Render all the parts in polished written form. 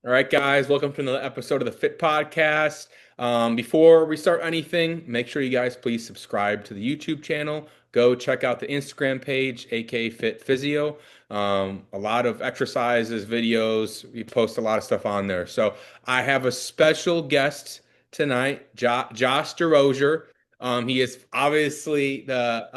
All right, guys, welcome to another episode of the Fit Podcast. Before we start anything, make sure you guys please subscribe to the YouTube channel. Go check out the Instagram page, aka Fit Physio. A lot of exercises, videos. We post a lot of stuff on there. So I have a special guest tonight, Josh DeRosier. He is obviously the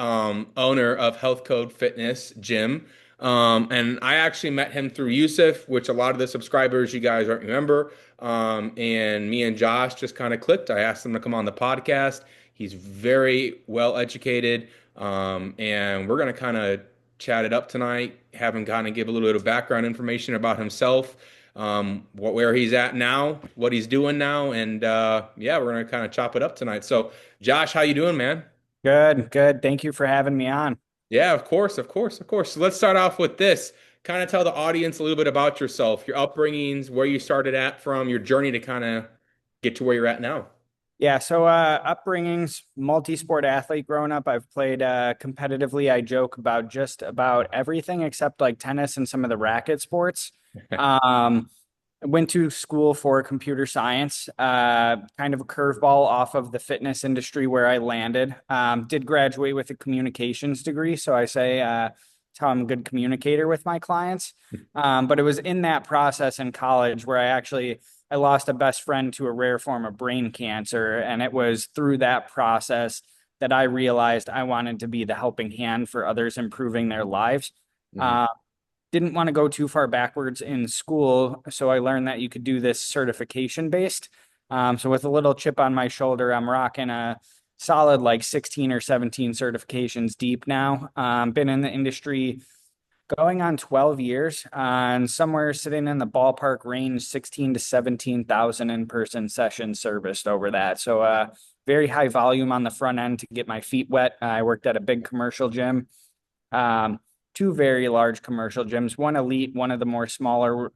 owner of Health Code Fitness Gym. And I actually met him through Yusuf, which a lot of the subscribers you guys don't remember. And me and Josh just kind of clicked. I asked him to come on the podcast. He's very well educated. And we're going to kind of chat it up tonight, have him kind of give a little bit of background information about himself, where he's at now, what he's doing now. And yeah, we're going to kind of chop it up tonight. So, Josh, how you doing, man? Good, good. Thank you for having me on. Yeah, of course, of course, of course. So let's start off with this. Kind of tell the audience a little bit about yourself, your upbringings, where you started at from, your journey to kind of get to where you're at now. Yeah, so upbringing's multi-sport athlete growing up. I've played competitively. I joke about just about everything except like tennis and some of the racket sports. Um, Went to school for computer science, kind of a curveball off of the fitness industry where I landed. Did graduate with a communications degree, so I say it's how I'm a good communicator with my clients. But it was in that process in college where I lost a best friend to a rare form of brain cancer, and it was through that process that I realized I wanted to be the helping hand for others improving their lives. Mhm. Uh, didn't want to go too far backwards in school, so I learned that you could do this certification based. So with a little chip on my shoulder, I'm rocking a solid like 16 or 17 certifications deep now. Been in the industry going on 12 years, and somewhere sitting in the ballpark range 16 to 17,000 in-person sessions serviced over that. So very high volume on the front end to get my feet wet. I worked at a big commercial gym, um, two very large commercial gyms, one elite, one of the more smaller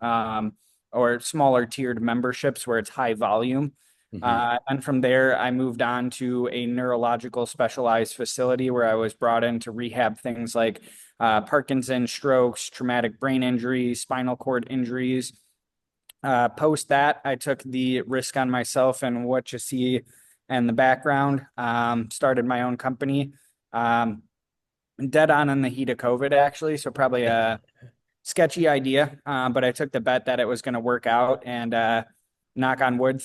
or smaller tiered memberships where it's high volume. Mhm. And from there, I moved on to a neurological specialized facility where I was brought in to rehab things like Parkinson's, strokes, traumatic brain injuries, spinal cord injuries. Post that, I took the risk on myself and what you see in the background. Started my own company. Um, Dead on in the heat of COVID, actually. So probably a sketchy idea, but I took the bet that it was going to work out. And knock on wood,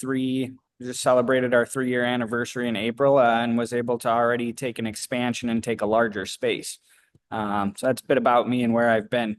just celebrated our 3-year anniversary in April, and was able to already take an expansion and take a larger space. So that's a bit about me and where I've been.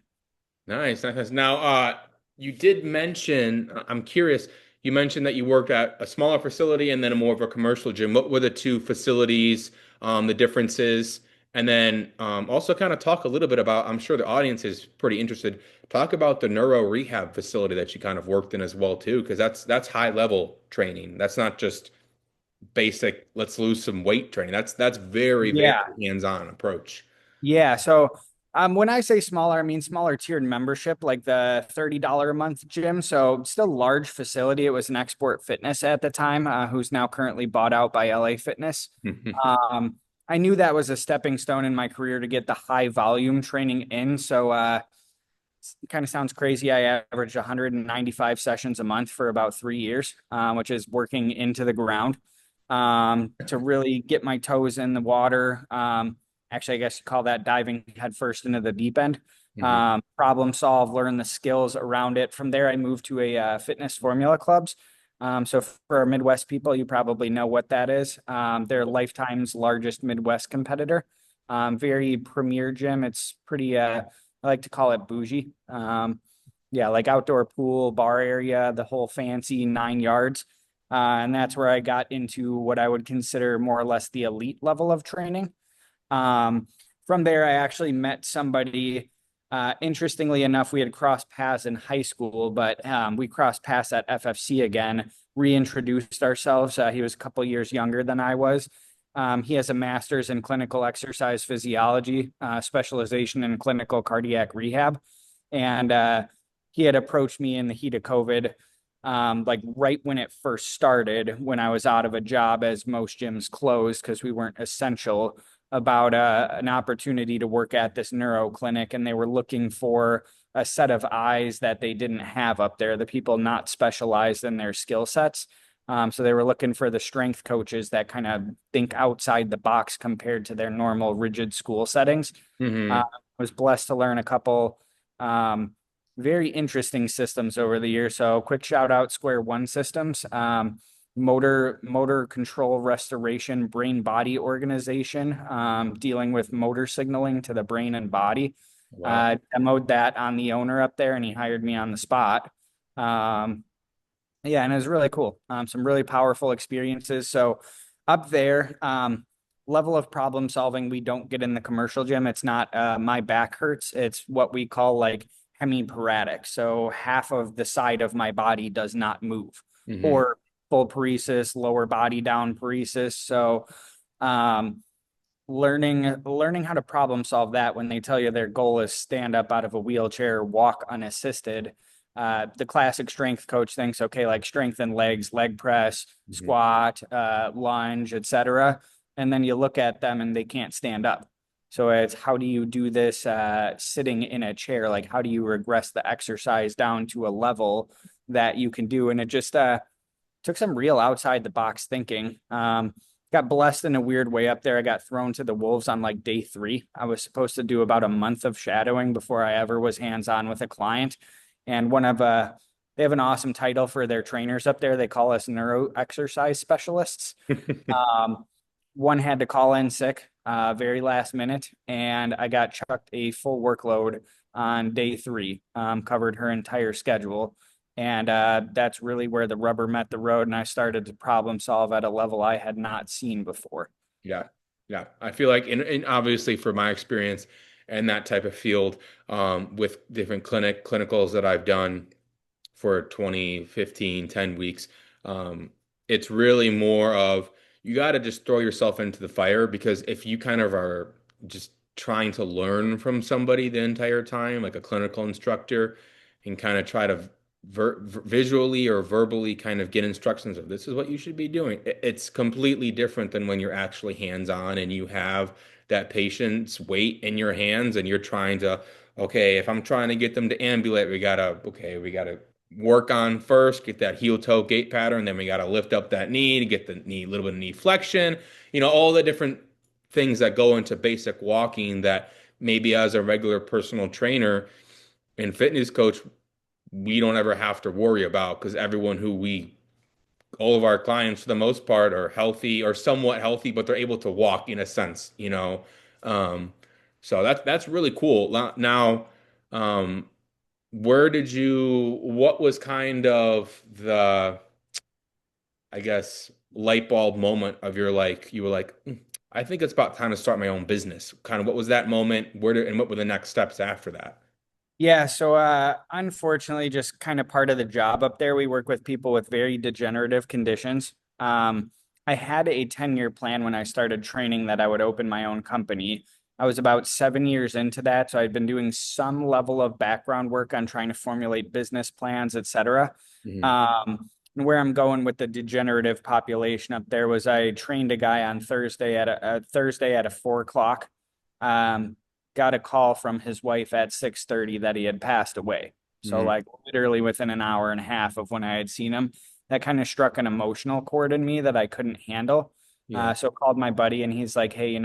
Nice, nice, nice. Now, you did mention, I'm curious, you mentioned that you worked at a smaller facility and then a more of a commercial gym. What were the two facilities, the differences? And then also kind of talk a little bit about, I'm sure the audience is pretty interested. Talk about the neuro rehab facility that you kind of worked in as well too, because that's high level training. That's not just basic, let's lose some weight training. That's very, very Yeah. hands-on approach. Yeah. So when I say smaller, I mean smaller tiered membership, like the $30 a month gym. So still large facility. It was an Export Fitness at the time, who's now currently bought out by LA Fitness. Um, I knew that was a stepping stone in my career to get the high volume training in. So it kind of sounds crazy. I averaged 195 sessions a month for about 3 years, which is working into the ground to really get my toes in the water. Actually, I guess you call that diving headfirst into the deep end. Problem solve, learn the skills around it. From there, I moved to a fitness formula clubs. So for our Midwest people, you probably know what that is. They're Lifetime's largest Midwest competitor. Very premier gym. It's pretty, I like to call it bougie. Yeah, like outdoor pool, bar area, the whole fancy 9 yards. And that's where I got into what I would consider more or less the elite level of training. Um, from there, I actually met somebody. Interestingly enough, we had crossed paths in high school, but we crossed paths at FFC again, reintroduced ourselves. He was a couple years younger than I was. He has a master's in clinical exercise physiology, specialization in clinical cardiac rehab. And he had approached me in the heat of COVID, like right when it first started, when I was out of a job, as most gyms closed because we weren't essential, about an opportunity to work at this neuro clinic. And they were looking for a set of eyes that they didn't have up there, the people not specialized in their skill sets. So they were looking for the strength coaches that kind of think outside the box compared to their normal rigid school settings. I Hmm. was blessed to learn a couple very interesting systems over the years. So quick shout out Square One Systems, motor control restoration, brain body organization, dealing with motor signaling to the brain and body. Wow. Demoed that on the owner up there, and he hired me on the spot. Um, yeah, and it was really cool. Some really powerful experiences. So up there, level of problem solving we don't get in the commercial gym. It's not my back hurts. It's what we call like hemiparetic. So half of the side of my body does not move, Hmm. or full paresis, lower body down paresis. So um, learning how to problem solve that when they tell you their goal is stand up out of a wheelchair, walk unassisted. The classic strength coach thinks, okay, like strengthen legs, leg press, Hmm. squat, lunge, etc. And then you look at them and they can't stand up. So it's how do you do this sitting in a chair? Like how do you regress the exercise down to a level that you can do? And it just took some real outside the box thinking. Got blessed in a weird way up there. I got thrown to the wolves on like day 3. I was supposed to do about a month of shadowing before I ever was hands on with a client. And they have an awesome title for their trainers up there. They call us neuro exercise specialists. Um, One had to call in sick, very last minute, and I got chucked a full workload on day 3, covered her entire schedule. And that's really where the rubber met the road, and I started to problem solve at a level I had not seen before. Yeah. Yeah. I feel like, and obviously for my experience and that type of field, with different clinicals that I've done for 20, 15, 10 weeks, um, it's really more of you got to just throw yourself into the fire because if you kind of are just trying to learn from somebody the entire time, like a clinical instructor, and kind of try to visually or verbally kind of get instructions of this is what you should be doing. It's completely different than when you're actually hands-on and you have that patient's weight in your hands and you're trying to, okay, if I'm trying to get them to ambulate, we gotta work on first, get that heel toe gait pattern, then we gotta lift up that knee to get the knee, a little bit of knee flexion, all the different things that go into basic walking that maybe as a regular personal trainer and fitness coach we don't ever have to worry about because all of our clients for the most part are healthy or somewhat healthy, but they're able to walk in a sense. Um, so that's really cool. Now, um, what was kind of the, I guess, light bulb moment of your like, you were like, I think it's about time to start my own business. Kind of what was that moment? And what were the next steps after that? Yeah, so unfortunately, just kind of part of the job up there, we work with people with very degenerative conditions. I had a 10-year plan when I started training that I would open my own company. I was about 7 years into that, so I'd been doing some level of background work on trying to formulate business plans, etc. Hmm. And where I'm going with the degenerative population up there was I trained a guy on Thursday at a 4 o'clock. Um, got a call from his wife at 6:30 that he had passed away. So Hmm. like literally within an hour and a half of when I had seen him, that kind of struck an emotional chord in me that I couldn't handle. Yeah. So called my buddy and he's like, hey,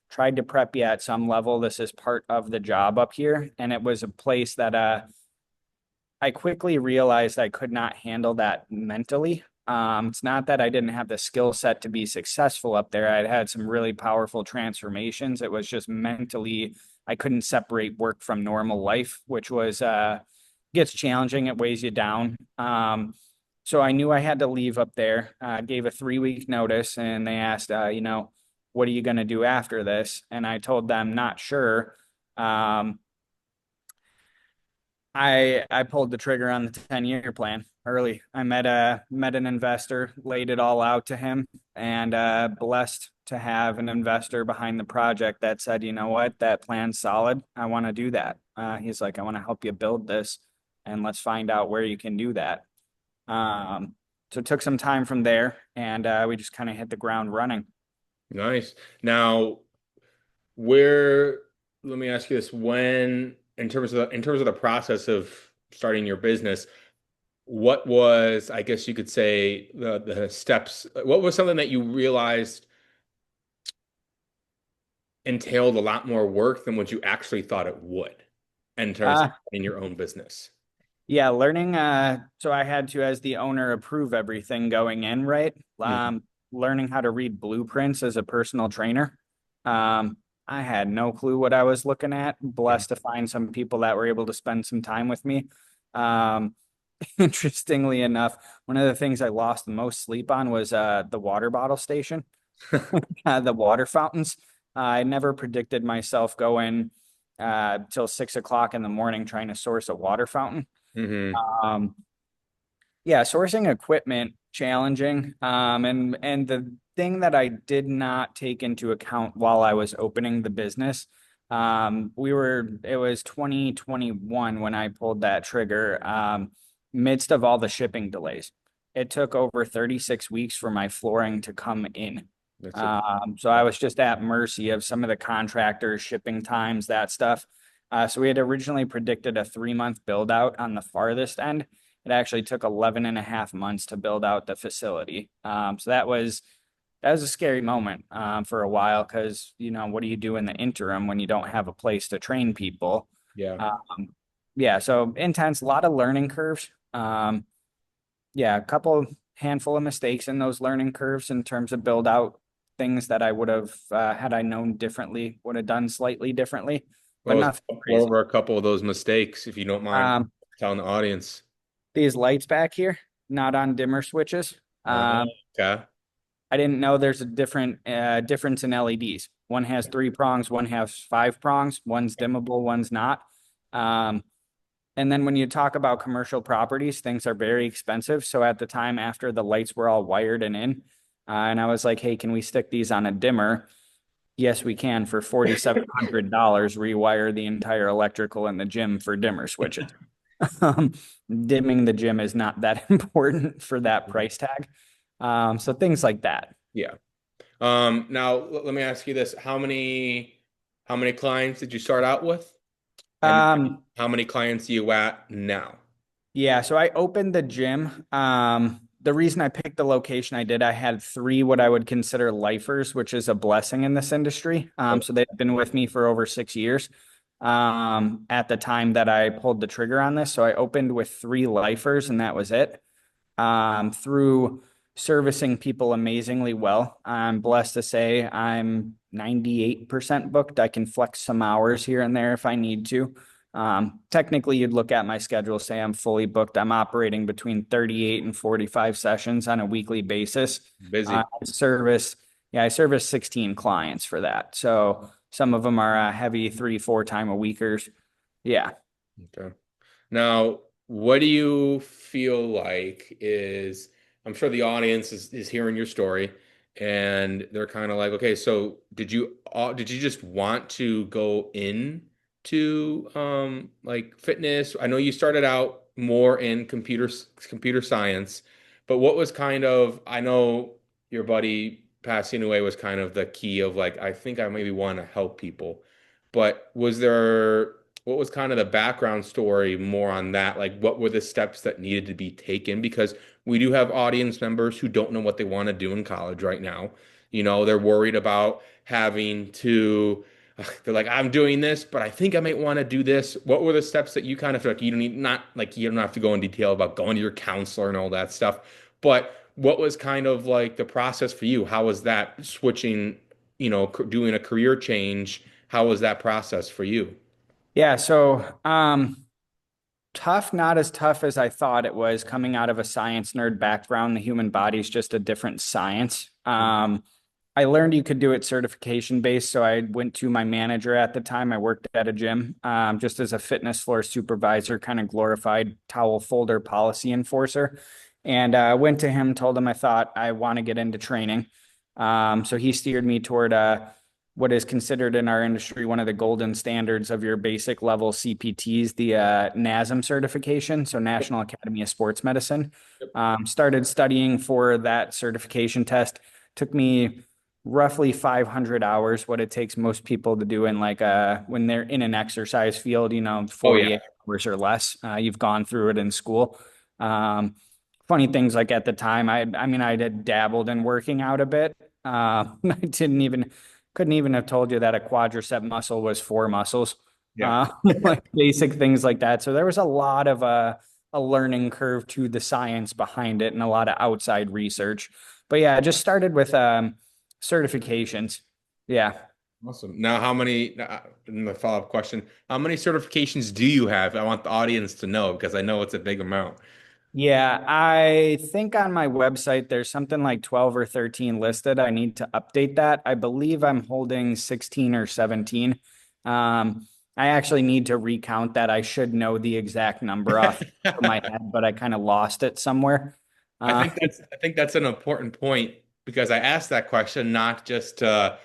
tried to prep you at some level. This is part of the job up here. And it was a place that I quickly realized I could not handle that mentally. It's not that I didn't have the skill set to be successful up there. I'd had some really powerful transformations. It was just mentally, I couldn't separate work from normal life, which was gets challenging. It weighs you down. So I knew I had to leave up there. Gave a 3 week notice, and they asked, what are you going to do after this? And I told them, not sure. Um, I pulled the trigger on the 10-year plan early. I met an investor, laid it all out to him, and blessed to have an investor behind the project that said, you know what, that plan's solid. I want to do that. He's like, I want to help you build this, and let's find out where you can do that. Um, so it took some time from there, and we just kind of hit the ground running. Nice. Now, where, let me ask you this. When in terms of the process of starting your business, what was, I guess you could say, the steps? What was something that you realized entailed a lot more work than what you actually thought it would in terms of Uh, in your own business? yeah, learning, so I had to, as the owner, approve everything going in, right? Mhm. Learning how to read blueprints as a personal trainer. Um, I had no clue what I was looking at. Mhm. Blessed to find some people that were able to spend some time with me. Um, interestingly enough, one of the things I lost the most sleep on was the water bottle station, the water fountains. I never predicted myself going till 6 o'clock in the morning trying to source a water fountain. Mhm. Um, yeah, sourcing equipment challenging. And the thing that I did not take into account while I was opening the business, it was 2021 when I pulled that trigger, midst of all the shipping delays. It took over 36 weeks for my flooring to come in. That's a So I was just at mercy of some of the contractors, shipping times, that stuff. So we had originally predicted a 3-month build out on the farthest end. It actually took 11 and a half months to build out the facility. So that was a scary moment for a while because, what do you do in the interim when you don't have a place to train people? yeah. Um, yeah, so intense, a lot of learning curves. Yeah, a couple handful of mistakes in those learning curves in terms of build out things that I would have, had I known differently, would have done slightly differently, but Well, nothing go crazy. over a couple of those mistakes if you don't mind Um, telling the audience. these lights back here, not on dimmer switches. Um, Okay. I didn't know there's a difference in LEDs. One has 3 prongs, one has 5 prongs, one's dimmable, one's not. Um, and then when you talk about commercial properties, things are very expensive. So at the time after the lights were all wired and in, and I was like, hey, can we stick these on a dimmer? Yes, we can for $4,700, rewire the entire electrical in the gym for dimmer switches. Um, Dimming the gym is not that important for that price tag. So things like that. Yeah. Now let me ask you this. How many clients did you start out with? And Um, how many clients are you at now? yeah, so I opened the gym. The reason I picked the location I did, I had 3 what I would consider lifers, which is a blessing in this industry. So they've been with me for over 6 years. At the time that I pulled the trigger on this. So I opened with 3 lifers and that was it. Through servicing people amazingly well. I'm blessed to say I'm 98% booked. I can flex some hours here and there if I need to. Technically, you'd look at my schedule, say I'm fully booked. I'm operating between 38 and 45 sessions on a weekly basis. Busy. I service 16 clients for that. So some of them are heavy 3, 4 time a weekers. Yeah. Okay. Now, what do you feel like is, I'm sure the audience is hearing your story and they're kind of like, okay, so did you just want to go in to like fitness? I know you started out more in computer science, but what was kind of, I know your buddy passing away was kind of the key of like, I think I maybe want to help people. But what was kind of the background story more on that? Like, what were the steps that needed to be taken? Because we do have audience members who don't know what they want to do in college right now. You know, they're worried about having to, they're like, I'm doing this, but I think I might want to do this. What were the steps that you kind of feel like you don't need, not like you don't have to go in detail about going to your counselor and all that stuff, but what was kind of like the process for you? How was that switching, doing a career change? How was that process for you? Yeah. So, tough, not as tough as I thought it was coming out of a science nerd background. The human body is just a different science. I learned you could do it certification based. So I went to my manager at the time. I worked at a gym, just as a fitness floor supervisor, kind of glorified towel folder policy enforcer. And went to him, told him I thought I want to get into training. So he steered me toward what is considered in our industry one of the golden standards of your basic level CPTs, the NASM certification, so National Academy of Sports Medicine. Started studying for that certification test. Took me roughly 500 hours, what it takes most people to do in like when they're in an exercise field, 48 hours or less. You've gone through it in school. Um, Funny things like at the time, I mean, I had dabbled in working out a bit. I couldn't even have told you that a quadricep muscle was four muscles. Yeah. Like basic things like that. So there was a lot of a learning curve to the science behind it and a lot of outside research. But yeah, I just started with certifications. Yeah. Awesome. Now, how many, the follow-up question, how many certifications do you have? I want the audience to know because I know it's a big amount. Yeah, I think on my website there's something like 12 or 13 listed. I need to update that. I believe I'm holding 16 or 17. I actually need to recount that. I should know the exact number off of my head, but I kind of lost it somewhere. Uh, I think that's an important point because I asked that question not just out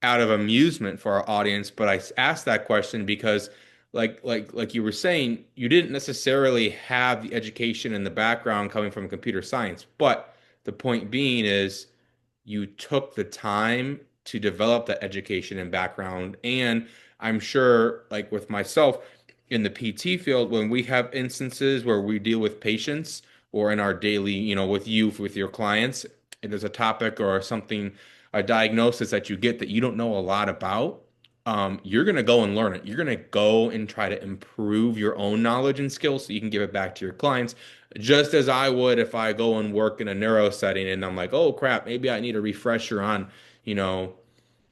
of amusement for our audience, but I asked that question because like you were saying, you didn't necessarily have the education and the background coming from computer science. But the point being is you took the time to develop that education and background. And I'm sure, like with myself in the PT field, when we have instances where we deal with patients or in our daily, with you, with your clients, and there's a topic or something, a diagnosis that you get that you don't know a lot about, you're going to go and learn it. You're going to go and try to improve your own knowledge and skills so you can give it back to your clients just as I would if I go and work in a neuro setting and I'm like, oh crap, maybe I need a refresher on, you know,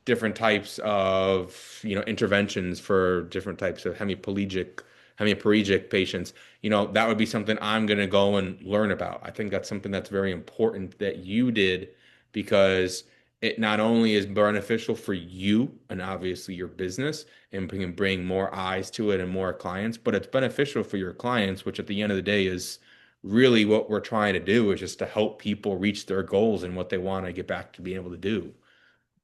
different types of, interventions for different types of hemiplegic patients. That would be something I'm going to go and learn about. I think that's something that's very important that you did because it not only is beneficial for you and obviously your business and can bring more eyes to it and more clients, but it's beneficial for your clients, which at the end of the day is really what we're trying to do is just to help people reach their goals and what they want to get back to being able to do.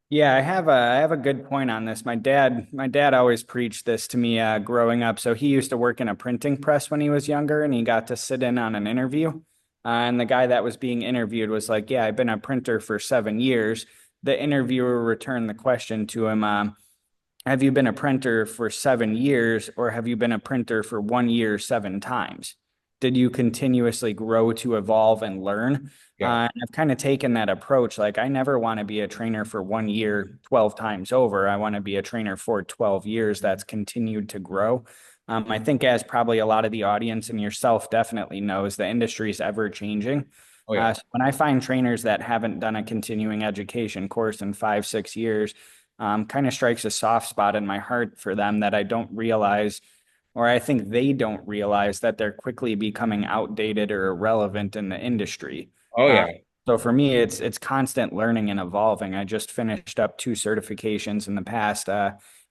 Yeah, I have a good point on this. My dad always preached this to me growing up. So he used to work in a printing press when he was younger, and he got to sit in on an interview. And the guy that was being interviewed was like, "Yeah, I've been a printer for 7 years." The interviewer returned the question to him, have you been a printer for 7 years, or have you been a printer for 1 year, 7 times? Did you continuously grow to evolve and learn? Yeah. I've kind of taken that approach. Like, I never want to be a trainer for 1 year, 12 times over. I want to be a trainer for 12 years that's continued to grow. I think, as probably a lot of the audience and yourself definitely knows, the industry is ever changing. Oh yeah. So when I find trainers that haven't done a continuing education course in 5, 6 years, kind of strikes a soft spot in my heart for them that I don't realize, or I think they don't realize that they're quickly becoming outdated or irrelevant in the industry. Oh Uh, yeah. so for me, it's constant learning and evolving. I just finished up 2 certifications in the past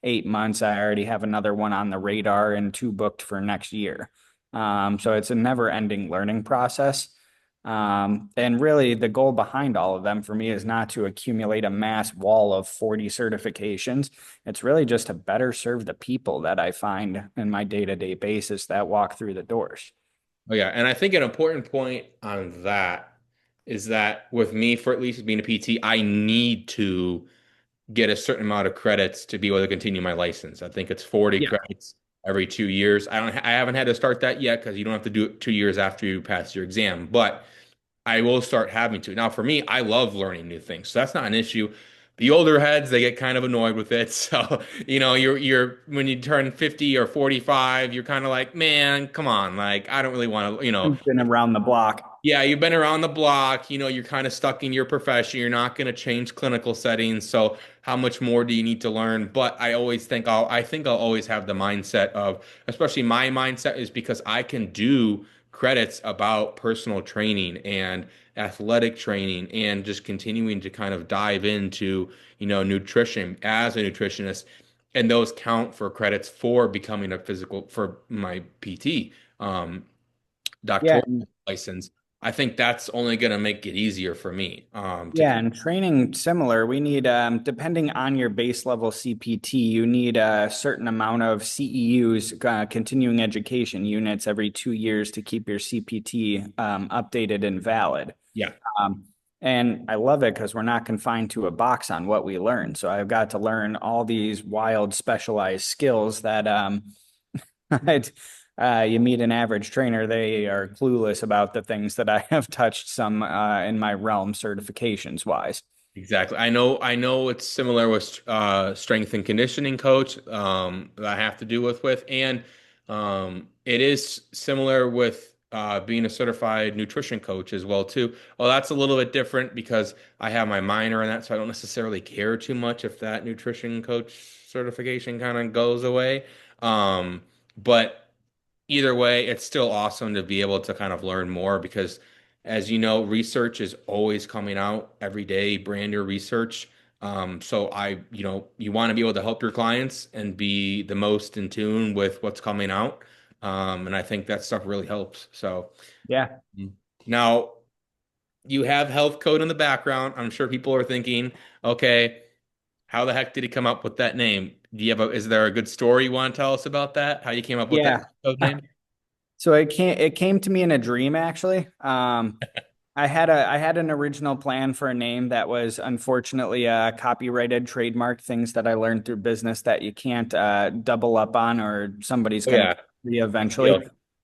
8 months. I already have another one on the radar and two booked for next year. So it's a never-ending learning process. And really, the goal behind all of them for me is not to accumulate a mass wall of 40 certifications. It's really just to better serve the people that I find in my day-to-day basis that walk through the doors. Oh yeah. And I think an important point on that is that with me, for at least being a PT, I need to get a certain amount of credits to be able to continue my license. I think it's 40 Yeah. credits every 2 years. I haven't had to start that yet because you don't have to do it 2 years after you pass your exam, but I will start having to. Now, for me, I love learning new things, so that's not an issue. The older heads, they get kind of annoyed with it. So, you're when you turn 50 or 45, you're kind of like, man, come on, like I don't really want to, I've been around the block. yeah, you've been around the block, you're kind of stuck in your profession. You're not going to change clinical settings. So how much more do you need to learn? But I think I'll always have the mindset of, especially my mindset is because I can do credits about personal training and athletic training and just continuing to kind of dive into, nutrition as a nutritionist. And those count for credits for becoming for my PT. Yeah. Doctoral license, I think that's only going to make it easier for me to Yeah, and training similar. We need, depending on your base level CPT, you need a certain amount of CEUs, continuing education units, every 2 years to keep your CPT updated and valid. yeah. Um, And I love it because we're not confined to a box on what we learn. So I've got to learn all these wild specialized skills that I'd, you meet an average trainer, they are clueless about the things that I have touched some in my realm certifications wise. Exactly. I know it's similar with strength and conditioning coach that I have to do with and it is similar with being a certified nutrition coach as well too. Well, that's a little bit different because I have my minor in that, so I don't necessarily care too much if that nutrition coach certification kind of goes away. But either way, it's still awesome to be able to kind of learn more because, as you know, research is always coming out every day, brand new research. You want to be able to help your clients and be the most in tune with what's coming out. And I think that stuff really helps. So Yeah. now you have health code in the background. I'm sure people are thinking, okay, how the heck did he come up with that name? Is there a good story you want to tell us about that? How you came up with that Yeah. code name? So it came to me in a dream actually. I had an original plan for a name that was unfortunately copyrighted, trademarked things that I learned through business that you can't double up on or somebody's Oh going to yeah. Big eventually.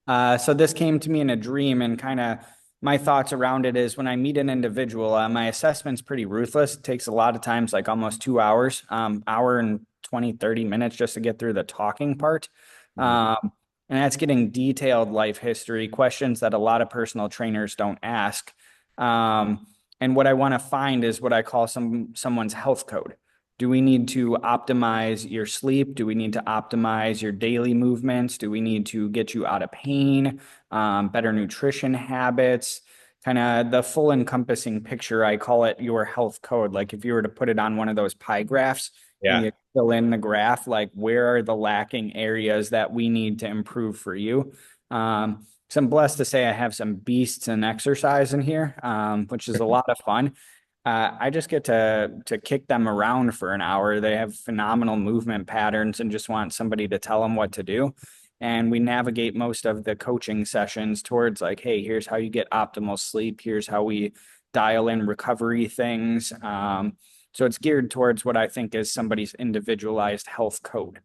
deal. So this came to me in a dream, and kind of my thoughts around it is when I meet an individual, my assessment's pretty ruthless. It takes a lot of times, like almost 2 hours, hour and 20, 30 minutes just to get through the talking part. Mhm. And that's getting detailed life history questions that a lot of personal trainers don't ask. And what I want to find is what I call someone's health code. Do we need to optimize your sleep? Do we need to optimize your daily movements? Do we need to get you out of pain? Better nutrition habits? Kind of the full encompassing picture. I call it your health code. Like if you were to put it on one of those pie graphs and Yeah. you fill in the graph, like where are the lacking areas that we need to improve for you? So I'm blessed to say I have some beasts and exercise in here, which is a lot of fun. I just get to kick them around for an hour. They have phenomenal movement patterns and just want somebody to tell them what to do. And we navigate most of the coaching sessions towards like, hey, here's how you get optimal sleep. Here's how we dial in recovery things. So it's geared towards what I think is somebody's individualized health code.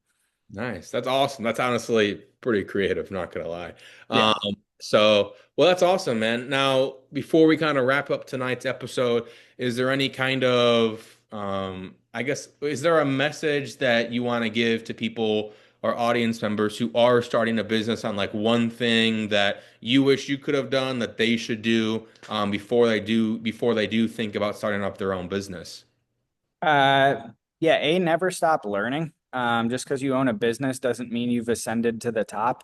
Nice. That's awesome. That's honestly pretty creative, not gonna lie. Yeah. Well, that's awesome, man. Now, before we kind of wrap up tonight's episode, is there any kind of, I guess, is there a message that you want to give to people or audience members who are starting a business on like one thing that you wish you could have done that they should do before they do think about starting up their own business? Yeah, A, never stop learning. Just because you own a business doesn't mean you've ascended to the top.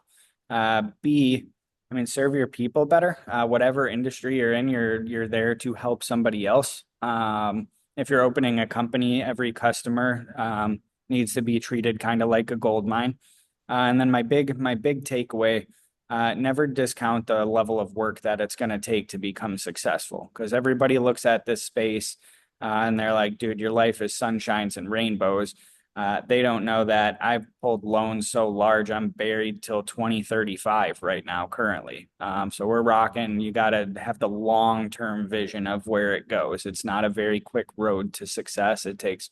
B, I mean, serve your people better. Whatever industry you're in, you're there to help somebody else. If you're opening a company, every customer needs to be treated kind of like a gold mine. And then my big takeaway, never discount the level of work that it's going to take to become successful. Because everybody looks at this space and they're like, dude, your life is sunshines and rainbows. They don't know that I've pulled loans so large, I'm buried till 2035 right now, currently. So we're rocking. You got to have the long-term vision of where it goes. It's not a very quick road to success. It takes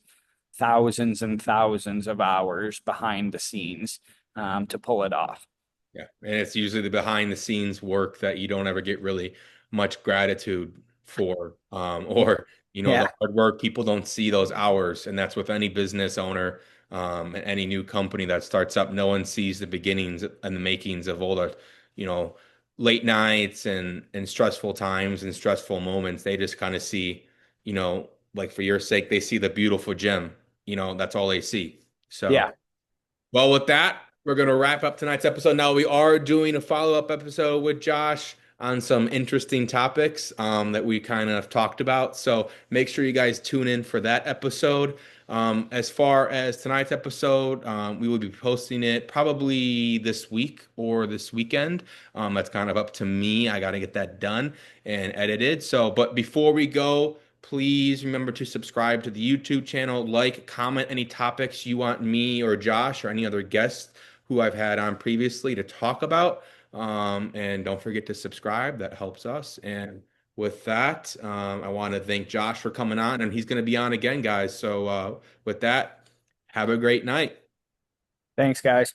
thousands and thousands of hours behind the scenes to pull it off. Yeah, and it's usually the behind the scenes work that you don't ever get really much gratitude for, or Yeah, the hard work. People don't see those hours, and that's with any business owner, and any new company that starts up. No one sees the beginnings and the makings of all the, you know, late nights and stressful times and stressful moments. They just kind of see, like for your sake, they see the beautiful gem. That's all they see. So. yeah, Well, with that, we're going to wrap up tonight's episode. Now, we are doing a follow-up episode with Josh on some interesting topics that we kind of talked about. So make sure you guys tune in for that episode. As far as tonight's episode, we will be posting it probably this week or this weekend. That's kind of up to me. I got to get that done and edited. So, but before we go, please remember to subscribe to the YouTube channel, like, comment any topics you want me or Josh or any other guests who I've had on previously to talk about. And don't forget to subscribe. That helps us. And with that, I want to thank Josh for coming on, and he's going to be on again, guys. So with that, have a great night. Thanks, guys.